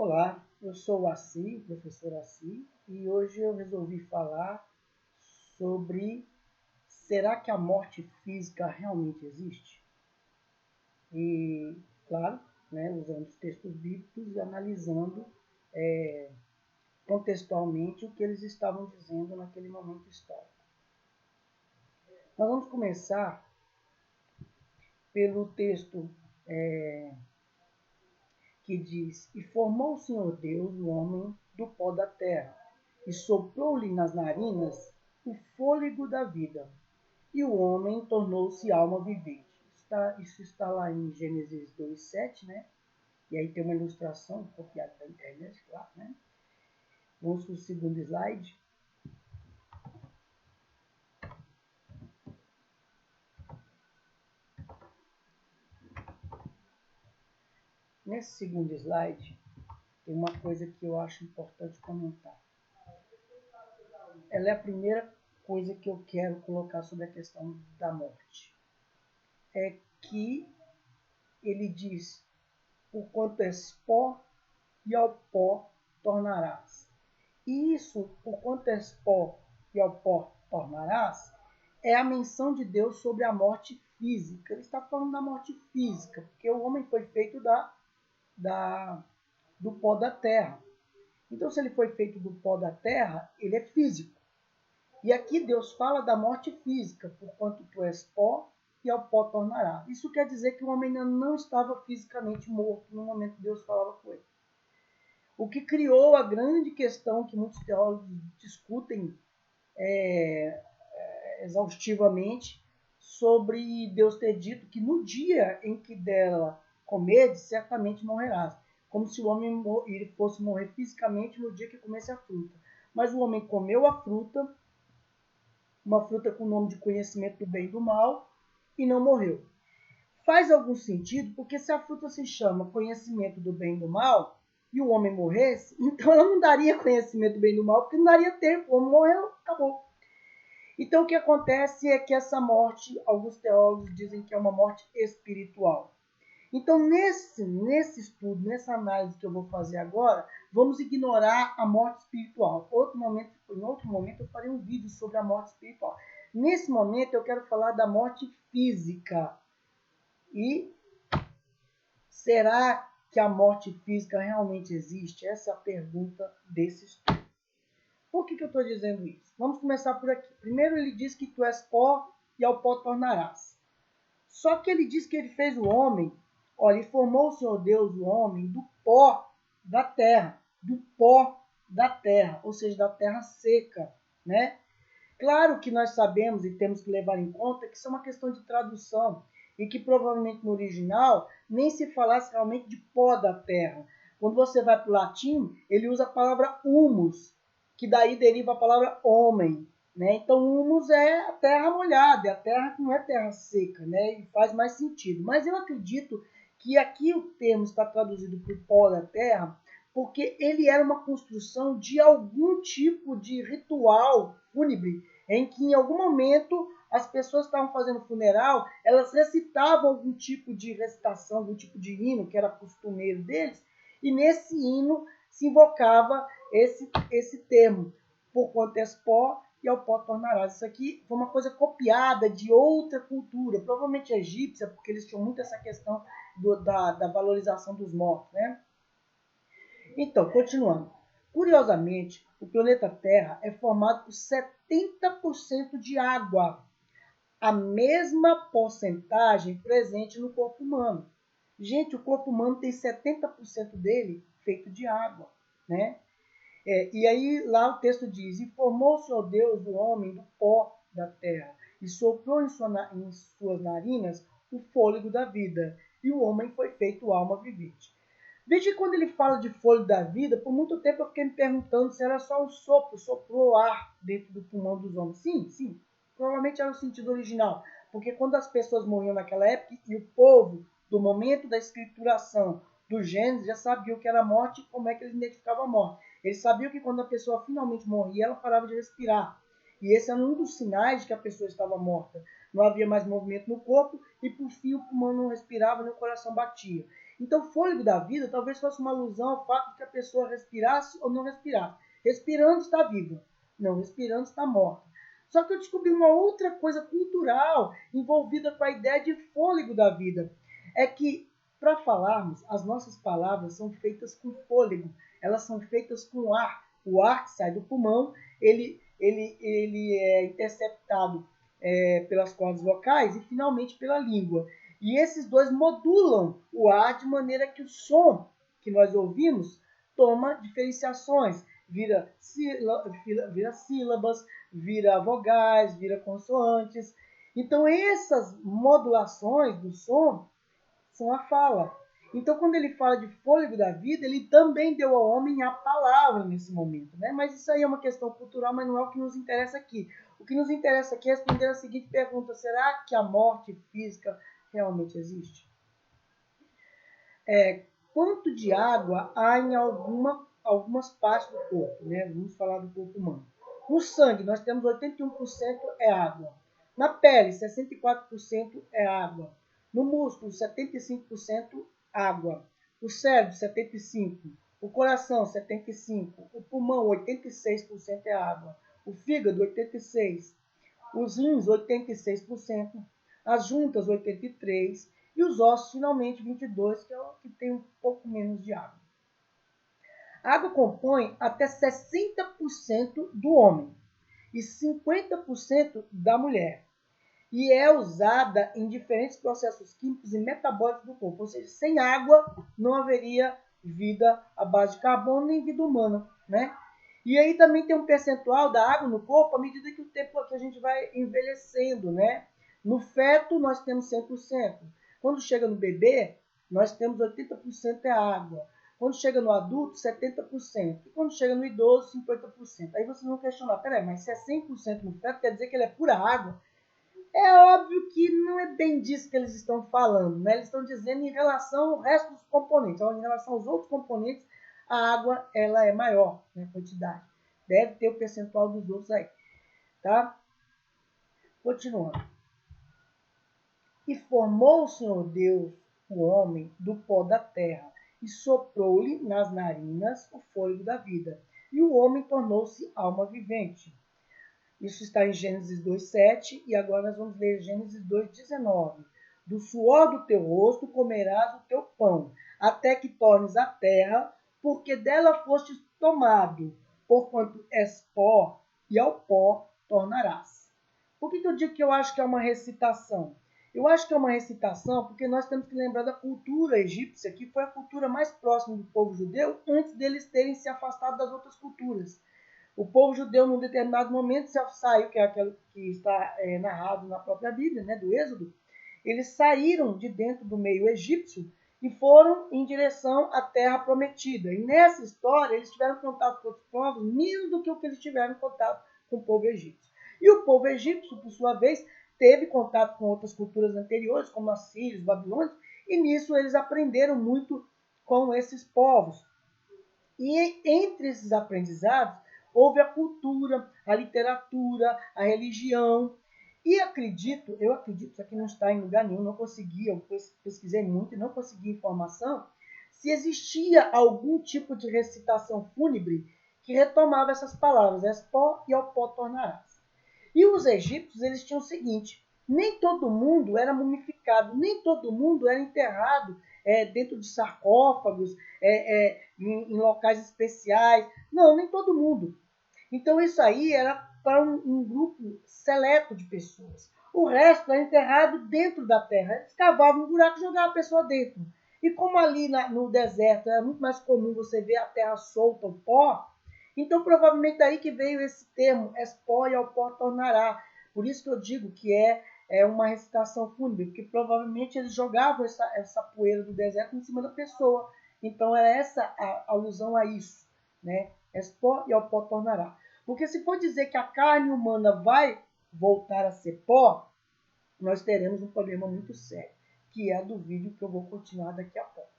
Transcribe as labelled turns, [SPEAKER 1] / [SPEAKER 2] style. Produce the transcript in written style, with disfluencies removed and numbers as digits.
[SPEAKER 1] Olá, eu sou o Assi, o professor Assi, e hoje eu resolvi falar sobre será que a morte física realmente existe? E, claro, né, usando os textos bíblicos e analisando contextualmente o que eles estavam dizendo naquele momento histórico. Nós vamos começar pelo texto que diz: E formou o Senhor Deus o homem do pó da terra, e soprou-lhe nas narinas o fôlego da vida, e o homem tornou-se alma vivente. Isso está lá em Gênesis 2:7, né? E aí tem uma ilustração copiada da internet, claro, né? Vamos para o segundo slide. Nesse segundo slide, tem uma coisa que eu acho importante comentar. Ela é a primeira coisa que eu quero colocar sobre a questão da morte. É que ele diz: por quanto és pó, e ao pó tornarás. E isso, por quanto és pó, e ao pó tornarás, é a menção de Deus sobre a morte física. Ele está falando da morte física, porque o homem foi feito do pó da terra. Então, se ele foi feito do pó da terra, ele é físico. E aqui Deus fala da morte física, porquanto tu és pó, e ao pó tornará. Isso quer dizer que o homem ainda não estava fisicamente morto no momento que Deus falava com ele. O que criou a grande questão que muitos teólogos discutem exaustivamente sobre Deus ter dito que no dia em que dela comerdes, certamente morrerás. Como se o homem ele fosse morrer fisicamente no dia que comesse a fruta. Mas o homem comeu a fruta, uma fruta com o nome de conhecimento do bem e do mal, e não morreu. Faz algum sentido, porque se a fruta se chama conhecimento do bem e do mal, e o homem morresse, então ela não daria conhecimento do bem e do mal, porque não daria tempo, o homem morreu, acabou. Então o que acontece é que essa morte, alguns teólogos dizem que é uma morte espiritual. Então nesse estudo, nessa análise que eu vou fazer agora, vamos ignorar a morte espiritual. Em outro momento eu farei um vídeo sobre a morte espiritual. Nesse momento eu quero falar da morte física. E será que a morte física realmente existe? Essa é a pergunta desse estudo. Por que eu estou dizendo isso? Vamos começar por aqui. Primeiro ele diz que tu és pó e ao pó tornarás. Só que ele diz que ele fez o homem, olha, e formou o Senhor Deus o homem do pó da terra, ou seja, da terra seca, né? Claro que nós sabemos e temos que levar em conta que isso é uma questão de tradução e que provavelmente no original nem se falasse realmente de pó da terra. Quando você vai para o latim, ele usa a palavra humus, que daí deriva a palavra homem. Né? Então, humus é a terra molhada, é a terra que não é terra seca, né? E faz mais sentido. Mas eu acredito que aqui o termo está traduzido por pó da terra porque ele era uma construção de algum tipo de ritual fúnebre, em que em algum momento as pessoas estavam fazendo funeral, elas recitavam algum tipo de recitação, algum tipo de hino, que era costumeiro deles, e nesse hino se invocava esse termo, por quanto és pó, e ao pó tornarás. Isso aqui foi uma coisa copiada de outra cultura, provavelmente egípcia, porque eles tinham muito essa questão da valorização dos mortos, né? Então, continuando. Curiosamente, o planeta Terra é formado por 70% de água, a mesma porcentagem presente no corpo humano. Gente, o corpo humano tem 70% dele feito de água, né? E aí lá o texto diz: E formou o Senhor Deus o homem do pó da terra, e soprou em suas narinas o fôlego da vida, e o homem foi feito alma vivente. Veja que quando ele fala de fôlego da vida, por muito tempo eu fiquei me perguntando se era só um sopro, soprou ar dentro do pulmão dos homens. Sim, provavelmente era o sentido original, porque quando as pessoas morriam naquela época, e o povo, do momento da escrituração do Gênesis, já sabia o que era a morte e como é que eles identificavam a morte. Eles sabiam que quando a pessoa finalmente morria, ela parava de respirar. E esse era um dos sinais de que a pessoa estava morta. não havia mais movimento no corpo e, por fim, o pulmão não respirava nem o coração batia. Então, o fôlego da vida talvez fosse uma alusão ao fato de que a pessoa respirasse ou não respirasse. Respirando está viva, não respirando está morta. Só que eu descobri uma outra coisa cultural envolvida com a ideia de fôlego da vida. É que, para falarmos, as nossas palavras são feitas com fôlego, elas são feitas com ar. O ar que sai do pulmão, ele é interceptado pelas cordas vocais e finalmente pela língua. E esses dois modulam o ar de maneira que o som que nós ouvimos toma diferenciações, vira sílabas, vira vogais, vira consoantes. Então essas modulações do som são a fala. Então, quando ele fala de fôlego da vida, ele também deu ao homem a palavra nesse momento, né? Mas isso aí é uma questão cultural, mas não é o que nos interessa aqui. O que nos interessa aqui é responder a seguinte pergunta: será que a morte física realmente existe? Quanto de água há em algumas partes do corpo, né? Vamos falar do corpo humano. No sangue, nós temos 81% é água. Na pele, 64% é água. No músculo, 75% água. O cérebro, 75%. O coração, 75%. O pulmão, 86% é água. O fígado, 86%. Os rins, 86%. As juntas, 83%. E os ossos, finalmente, 22%, que é o que tem um pouco menos de água. A água compõe até 60% do homem e 50% da mulher. E é usada em diferentes processos químicos e metabólicos do corpo. Ou seja, sem água não haveria vida à base de carbono nem vida humana, né? E aí também tem um percentual da água no corpo à medida que o tempo que a gente vai envelhecendo, né? No feto nós temos 100%. Quando chega no bebê, nós temos 80% é água. Quando chega no adulto, 70%. E quando chega no idoso, 50%. Aí vocês vão questionar, peraí, mas se é 100% no feto, quer dizer que ele é pura água? É óbvio que não é bem disso que eles estão falando, né? Eles estão dizendo em relação ao resto dos componentes. Então, em relação aos outros componentes, a água ela é maior, né, quantidade. Deve ter o percentual dos outros aí, tá? Continuando. E formou o Senhor Deus o homem do pó da terra e soprou-lhe nas narinas o fôlego da vida. E o homem tornou-se alma vivente. Isso está em Gênesis 2,7 e agora nós vamos ler Gênesis 2,19. Do suor do teu rosto comerás o teu pão, até que tornes a terra, porque dela fostes tomado, porquanto és pó, e ao pó tornarás. Por que eu digo que eu acho que é uma recitação? Eu acho que é uma recitação porque nós temos que lembrar da cultura egípcia, que foi a cultura mais próxima do povo judeu antes deles terem se afastado das outras culturas. O povo judeu, num determinado momento, saiu, que é aquilo que está narrado na própria Bíblia, né, do Êxodo, eles saíram de dentro do meio egípcio e foram em direção à terra prometida. E nessa história, eles tiveram contato com outros povos, menos do que o que eles tiveram contato com o povo egípcio. E o povo egípcio, por sua vez, teve contato com outras culturas anteriores, como assírios, babilônios, e nisso eles aprenderam muito com esses povos. E entre esses aprendizados, houve a cultura, a literatura, a religião. E eu acredito, isso aqui não está em lugar nenhum, não consegui, eu pesquisei muito e não consegui informação, se existia algum tipo de recitação fúnebre que retomava essas palavras, és pó e ao pó tornarás. E os egípcios, eles tinham o seguinte, nem todo mundo era mumificado, nem todo mundo era enterrado dentro de sarcófagos, em locais especiais. Não, nem todo mundo. Então isso aí era para um grupo seleto de pessoas. O resto era enterrado dentro da terra. Eles cavavam um buraco e jogavam a pessoa dentro. E como ali no deserto era muito mais comum você ver a terra solta, o pó, então provavelmente daí que veio esse termo, és pó e ao pó tornará. Por isso que eu digo que é uma recitação fúnebre, porque provavelmente eles jogavam essa poeira do deserto em cima da pessoa. Então era essa a alusão a isso, né? És pó e ao pó tornará. Porque se for dizer que a carne humana vai voltar a ser pó, nós teremos um problema muito sério, que é do vídeo que eu vou continuar daqui a pouco.